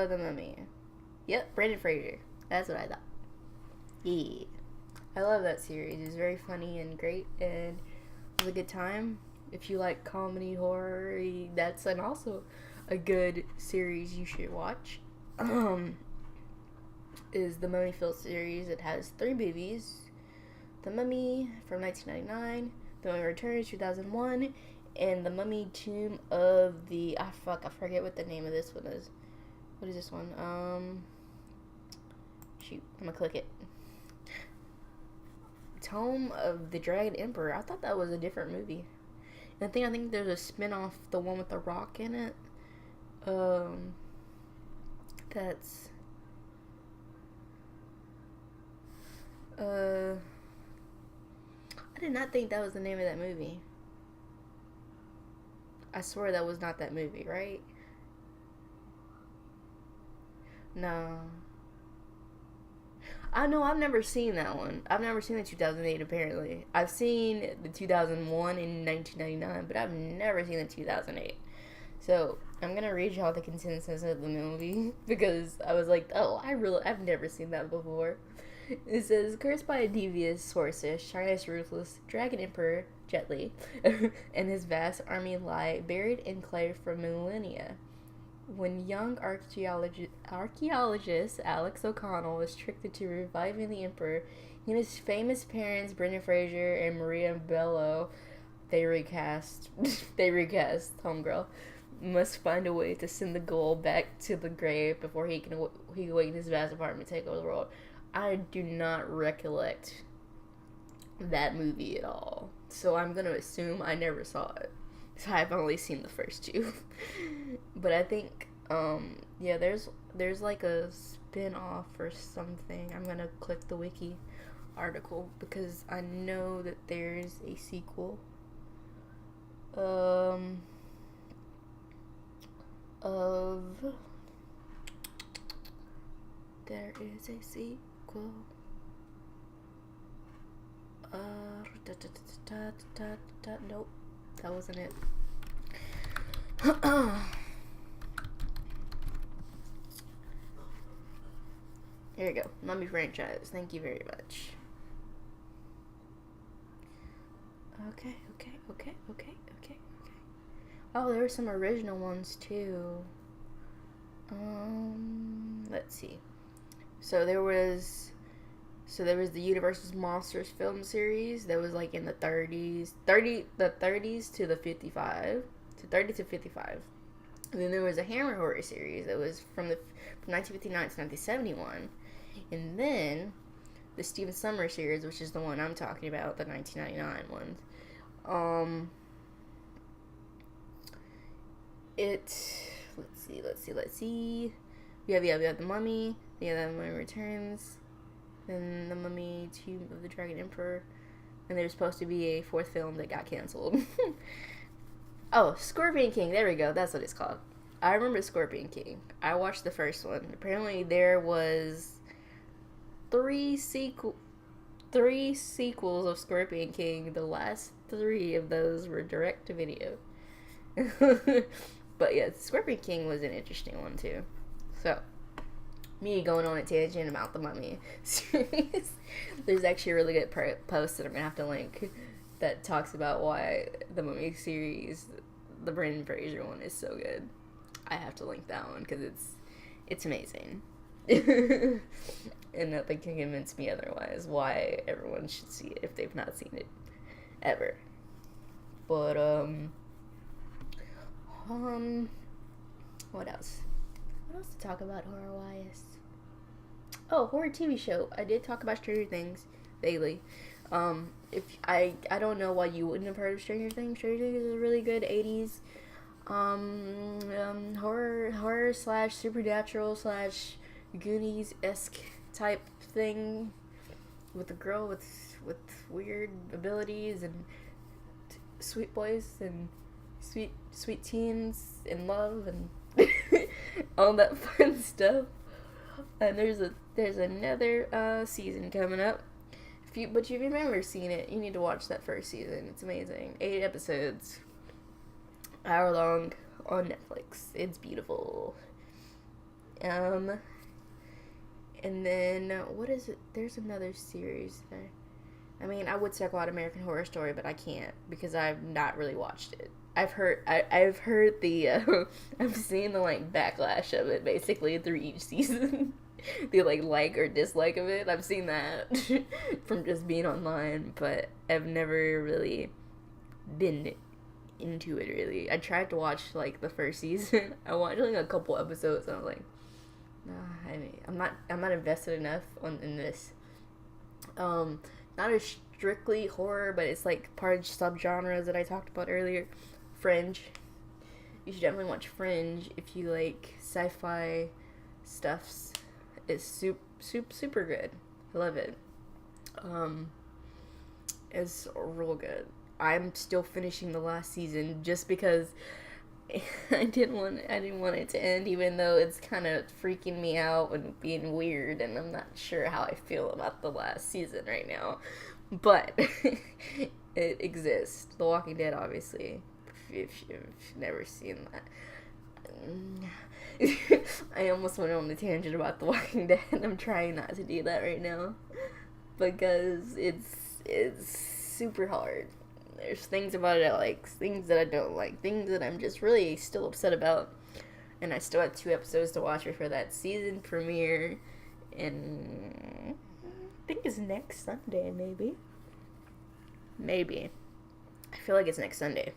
The Mummy. Yep, Brendan Fraser. That's what I thought. Yeah. I love that series. It's very funny and great, and it was a good time. If you like comedy, horror, that's also a good series you should watch. Is the Mummy Film series. It has 3 movies. The Mummy from 1999, The Mummy Returns 2001, and The Mummy Tomb of the... I forget what the name of this one is. What is this one? Shoot, I'm gonna click it. Tome of the Dragon Emperor. I thought that was a different movie. And I think there's a spin-off, the one with the Rock in it. That's I did not think that was the name of that movie. I swear that was not that movie, right? No. I know, I've never seen that one. I've never seen the 2008, apparently. I've seen the 2001 and 1999, but I've never seen the 2008. So, I'm going to read y'all the consensus of the movie, because I was like, oh, I've never seen that before. It says, cursed by a devious sorceress, China's ruthless Dragon Emperor, Jet Li, and his vast army lie buried in clay for millennia. When young archaeologist Alex O'Connell was tricked into reviving the emperor, he and his famous parents, Brendan Fraser and Maria Bello, they recast Homegirl, must find a way to send the ghoul back to the grave before he can awaken his vast apartment and take over the world. I do not recollect that movie at all, so I'm gonna assume I never saw it. So I've only seen the first two. But I think, yeah, there's like a spin-off or something. I'm gonna click the wiki article because I know that there's a sequel. There is a sequel. Nope. That wasn't it. Here you go. Mummy franchise. Thank you very much. Okay. Oh, there were some original ones too. Let's see. So there was the Universal's Monsters film series that was like in the 30s to the 55. To 30 to 55. And then there was a Hammer horror series that was from 1959 to 1971. And then the Stephen Sommers series, which is the one I'm talking about, the 1999 one. Let's see. We have the Mummy. The Mummy Returns. Then the Mummy, Tomb of the Dragon Emperor. And there's supposed to be a fourth film that got canceled. Oh, Scorpion King. There we go. That's what it's called. I remember Scorpion King. I watched the first one. Apparently there was three sequels of Scorpion King. The last 3 of those were direct to video. But yeah, Scorpion King was an interesting one too. So, me going on a tangent about the Mummy series. There's actually a really good post that I'm gonna have to link that talks about why the Mummy series, the Brendan Fraser one, is so good. I have to link that one because it's amazing. And nothing can convince me otherwise why everyone should see it if they've not seen it ever. But what else? What else to talk about horror-wise? Oh, horror TV show. I did talk about Stranger Things vaguely. If I don't know why you wouldn't have heard of Stranger Things. Stranger Things is a really good 80s horror slash supernatural slash Goonies-esque type thing with a girl with weird abilities and sweet boys and sweet teens in love and all that fun stuff. And there's another season coming up. But if you've never seen it, you need to watch that first season. It's amazing. 8 episodes, hour long, on Netflix. It's beautiful. And then what is it? There's another series there. I mean, I would talk about American Horror Story, but I can't because I've not really watched it. I've heard the I've seen the like backlash of it basically through each season. The like or dislike of it. I've seen that from just being online, but I've never really been into it really. I tried to watch like the first season. I watched like a couple episodes and I was like, nah, I'm not invested enough in this. Not as strictly horror, but it's like part of subgenres that I talked about earlier. Fringe. You should definitely watch Fringe if you like sci-fi stuffs. It's super good. I love it. It's real good. I'm still finishing the last season just because I didn't want it to end, even though it's kind of freaking me out and being weird, and I'm not sure how I feel about the last season right now. But it exists. The Walking Dead, obviously. If you've never seen that. I almost went on a tangent about The Walking Dead. I'm trying not to do that right now because it's super hard. There's things about it I like, things that I don't like, things that I'm just really still upset about. And I still have 2 episodes to watch before that season premiere. And I think it's next Sunday, maybe. Maybe. I feel like it's next Sunday.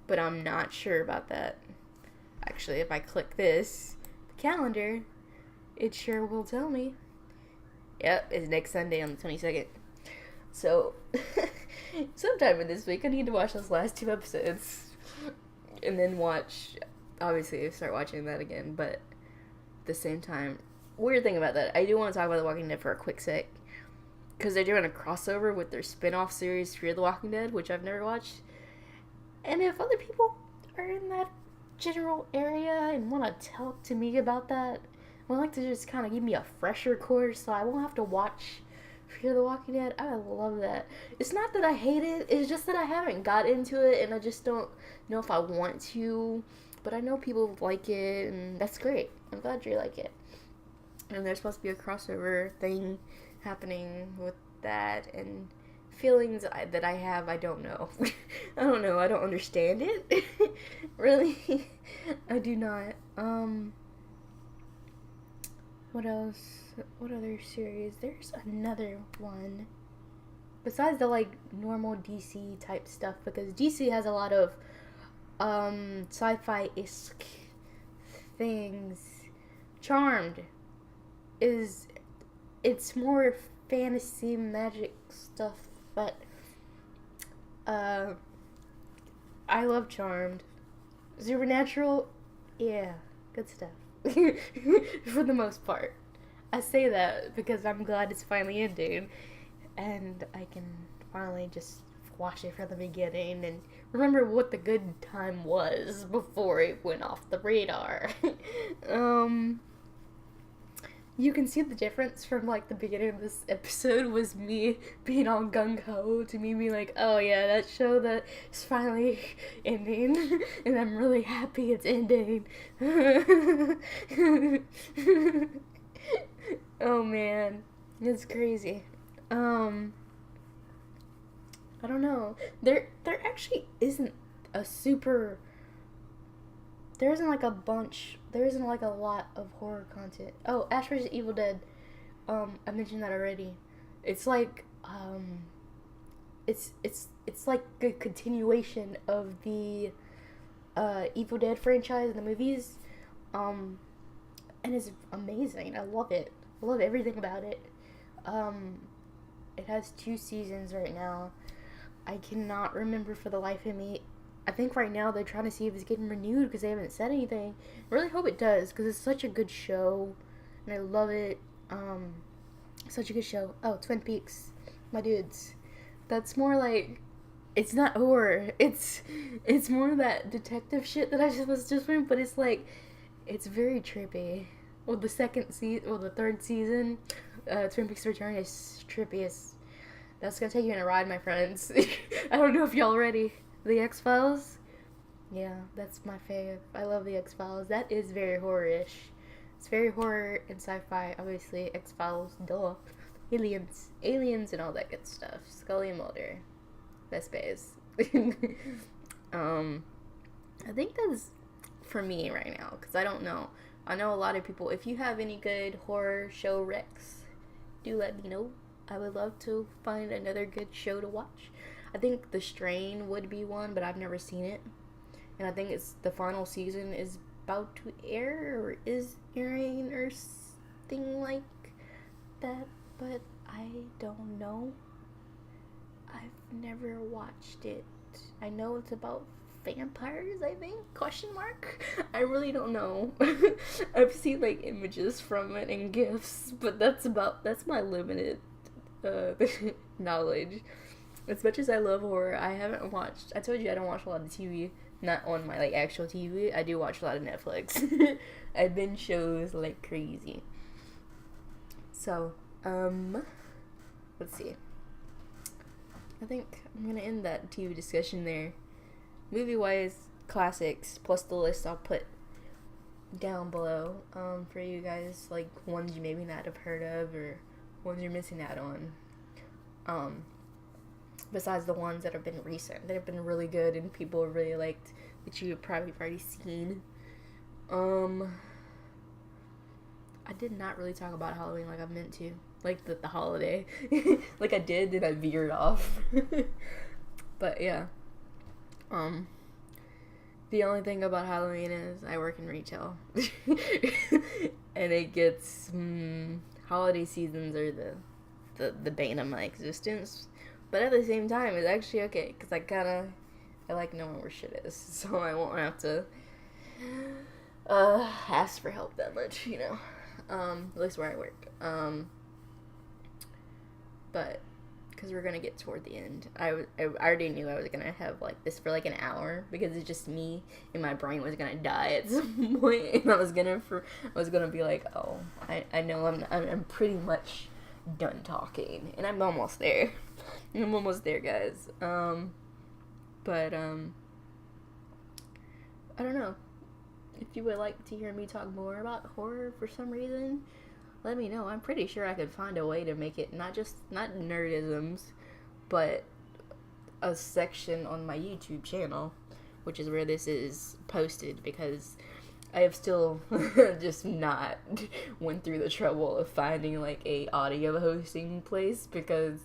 But I'm not sure about that. Actually, if I click this, the calendar, it sure will tell me. Yep, it's next Sunday on the 22nd. So, sometime in this week, I need to watch those last 2 episodes. And then obviously, start watching that again. But at the same time, weird thing about that, I do want to talk about The Walking Dead for a quick sec. Because they're doing a crossover with their spin-off series, Fear the Walking Dead, which I've never watched. And if other people are in that general area and want to talk to me about that, would like to just kind of give me a fresher course so I won't have to watch Fear the Walking Dead, I would love that. It's not that I hate it, it's just that I haven't got into it and I just don't know if I want to. But I know people like it, and that's great. I'm glad you like it. And there's supposed to be a crossover thing happening with that, and feelings that I have, I don't know. I don't know, I don't understand it. Really, I do not. What else? What other series? There's another one. Besides the, like, normal DC type stuff, because DC has a lot of, sci-fi-esque things. Charmed it's more fantasy magic stuff, but, I love Charmed. Supernatural, yeah, good stuff. For the most part. I say that because I'm glad it's finally ending, and I can finally just watch it from the beginning and remember what the good time was before it went off the radar. You can see the difference from, like, the beginning of this episode was me being all gung-ho to me being like, oh yeah, that show that is finally ending, and I'm really happy it's ending. Oh man, it's crazy. I don't know. There actually isn't a super... There isn't like a lot of horror content. Oh, Ash vs. Evil Dead. I mentioned that already. It's like, it's like a continuation of the, Evil Dead franchise in the movies. And it's amazing. I love it. I love everything about it. It has 2 seasons right now. I cannot remember for the life of me. I think right now they're trying to see if it's getting renewed because they haven't said anything. I really hope it does because it's such a good show and I love it. Such a good show. Oh, Twin Peaks, my dudes. That's more like, it's not horror. It's more that detective shit that I was just doing, but it's like, it's very trippy. Well, the 3rd season, Twin Peaks Return is trippy. That's gonna take you on a ride, my friends. I don't know if y'all ready. The X-Files? Yeah, that's my fave. I love The X-Files. That is very horror-ish. It's very horror and sci-fi, obviously. X-Files, duh. Aliens and all that good stuff. Scully and Mulder. Best bays. I think that's for me right now, because I don't know. I know a lot of people, if you have any good horror show recs, do let me know. I would love to find another good show to watch. I think The Strain would be one, but I've never seen it. And I think the final season is about to air, or is airing, or something like that. But I don't know. I've never watched it. I know it's about vampires, I think? Question mark? I really don't know. I've seen like images from it and gifs, but that's my limited knowledge. As much as I love horror, I haven't watched, I told you I don't watch a lot of TV, not on my like actual TV. I do watch a lot of Netflix. I binge shows like crazy. So, let's see. I think I'm gonna end that TV discussion there. Movie-wise, classics, plus the list I'll put down below, for you guys, like, ones you maybe not have heard of, or ones you're missing out on, besides the ones that have been recent, that have been really good, and people really liked, that you have probably already seen. I did not really talk about Halloween like I meant to, like, the holiday, like I did, then I veered off, but yeah. The only thing about Halloween is I work in retail. And it gets, holiday seasons are the bane of my existence. But at the same time, it's actually okay, because I like knowing where shit is. So I won't have to, ask for help that much, you know. At least where I work. But because we're gonna get toward the end. I already knew I was gonna have like this for like an hour, because it's just me and my brain was gonna die at some point, and I was gonna be like, oh, I know I'm pretty much done talking, and I'm almost there. I'm almost there, guys. But I don't know. If you would like to hear me talk more about horror for some reason, let me know. I'm pretty sure I could find a way to make it not Nerdisms, but a section on my YouTube channel, which is where this is posted, because I have still just not went through the trouble of finding like a audio hosting place, because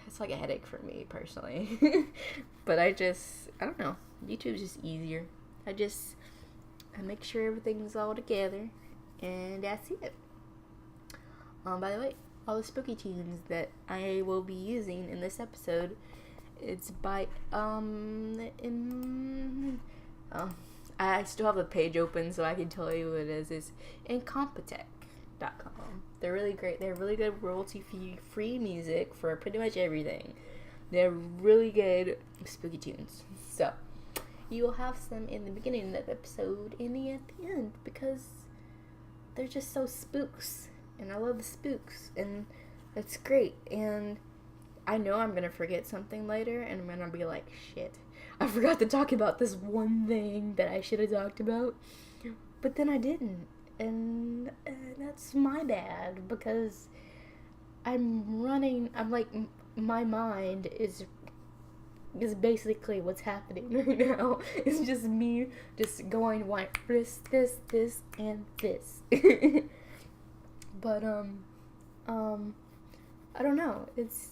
it's like a headache for me personally. But I don't know. YouTube's just easier. I make sure everything's all together, and that's it. By the way, all the spooky tunes that I will be using in this episode, it's by, I still have the page open so I can tell you what it is. It's Incompetech.com. They're really great. They have really good royalty-free music for pretty much everything. They have really good spooky tunes. So, you will have some in the beginning of the episode and at the end, because they're just so spooks, and I love the spooks, and it's great. And I know I'm gonna forget something later, and I'm gonna be like, shit, I forgot to talk about this one thing that I should have talked about, but then I didn't, and that's my bad, because I'm like, my mind is basically what's happening right now. It's just me just going like this, and this. But I don't know. It's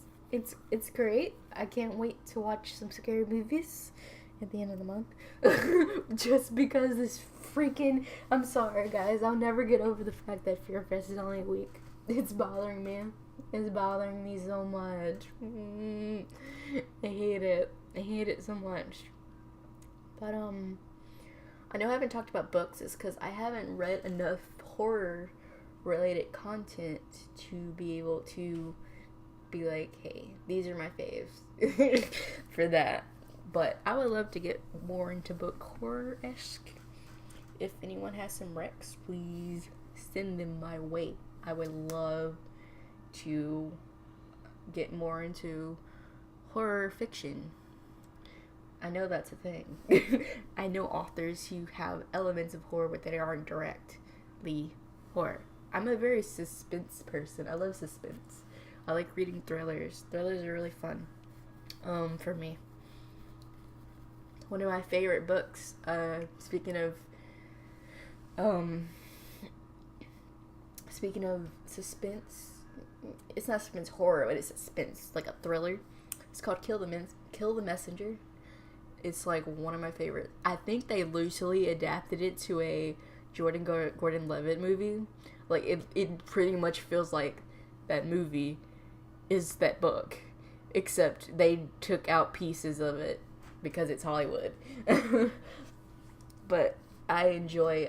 great. I can't wait to watch some scary movies at the end of the month. Just because this freaking, I'm sorry guys, I'll never get over the fact that Fear Fest is only a week. It's bothering me. It's bothering me so much. I hate it. I hate it so much. But, I know I haven't talked about books, is because I haven't read enough horror-related content to be able to be like, hey, these are my faves for that. But I would love to get more into book horror-esque. If anyone has some recs, please send them my way. I would love to get more into horror fiction. I know that's a thing. I know authors who have elements of horror, but that aren't directly horror. I'm a very suspense person. I love suspense. I like reading thrillers. Thrillers are really fun, for me. One of my favorite books, speaking of suspense, it's not suspense horror, but it's suspense, like a thriller. It's called Kill the Messenger. It's like one of my favorites. I think they loosely adapted it to a Jordan Gordon-Levitt movie. Like it pretty much feels like that movie is that book. except they took out pieces of it because it's Hollywood. But I enjoy,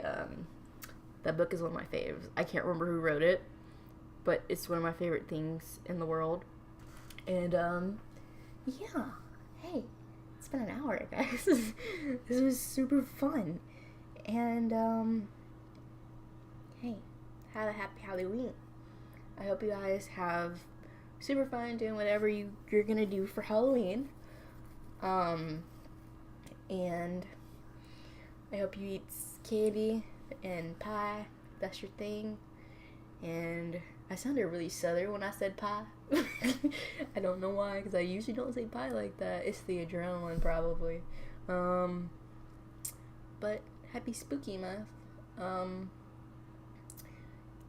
that book is one of my faves. I can't remember who wrote it, but it's one of my favorite things in the world. And, yeah. Hey, it's been an hour, guys. This was super fun. And, hey, have a happy Halloween. I hope you guys have super fun doing whatever you're gonna do for Halloween. And I hope you eat candy and pie. That's your thing. And I sounded really southern when I said pie. I don't know why, because I usually don't say pie like that. It's the adrenaline, probably. But happy spooky month.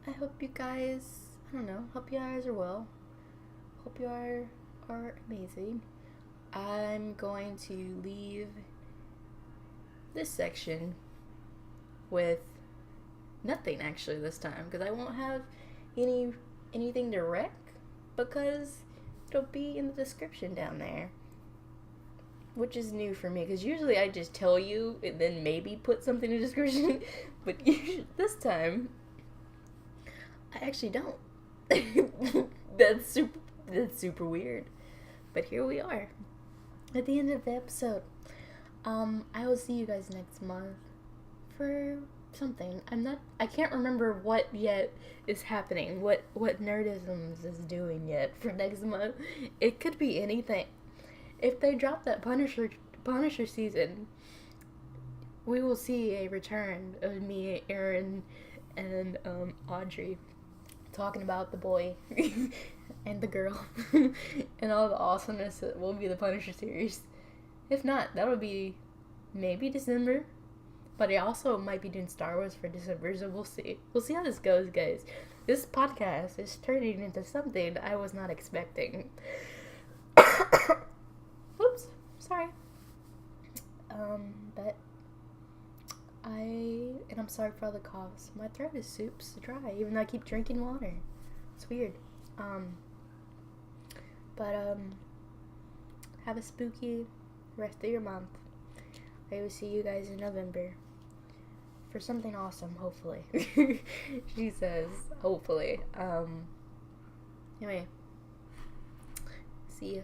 I hope you guys, I don't know, hope you guys are well. Hope you are amazing. I'm going to leave this section with nothing, actually, this time, because I won't have anything to rec, because it'll be in the description down there, which is new for me, because usually I just tell you and then maybe put something in the description, but this time I actually don't. That's super weird, but here we are at the end of the episode. I will see you guys next month for something. I can't remember what yet is happening, what Nerdisms is doing yet for next month. It could be anything. If they drop that Punisher season, we will see a return of me, Aaron, and Audrey talking about the boy and the girl and all the awesomeness that will be the Punisher series. If not, that'll be maybe December. But I also might be doing Star Wars for December, so we'll see. We'll see how this goes, guys. This podcast is turning into something I was not expecting. Oops, sorry. But I'm sorry for all the coughs. My throat is super dry, even though I keep drinking water. It's weird. Have a spooky rest of your month. I will see you guys in November for something awesome, hopefully. She says, hopefully. Anyway, see ya.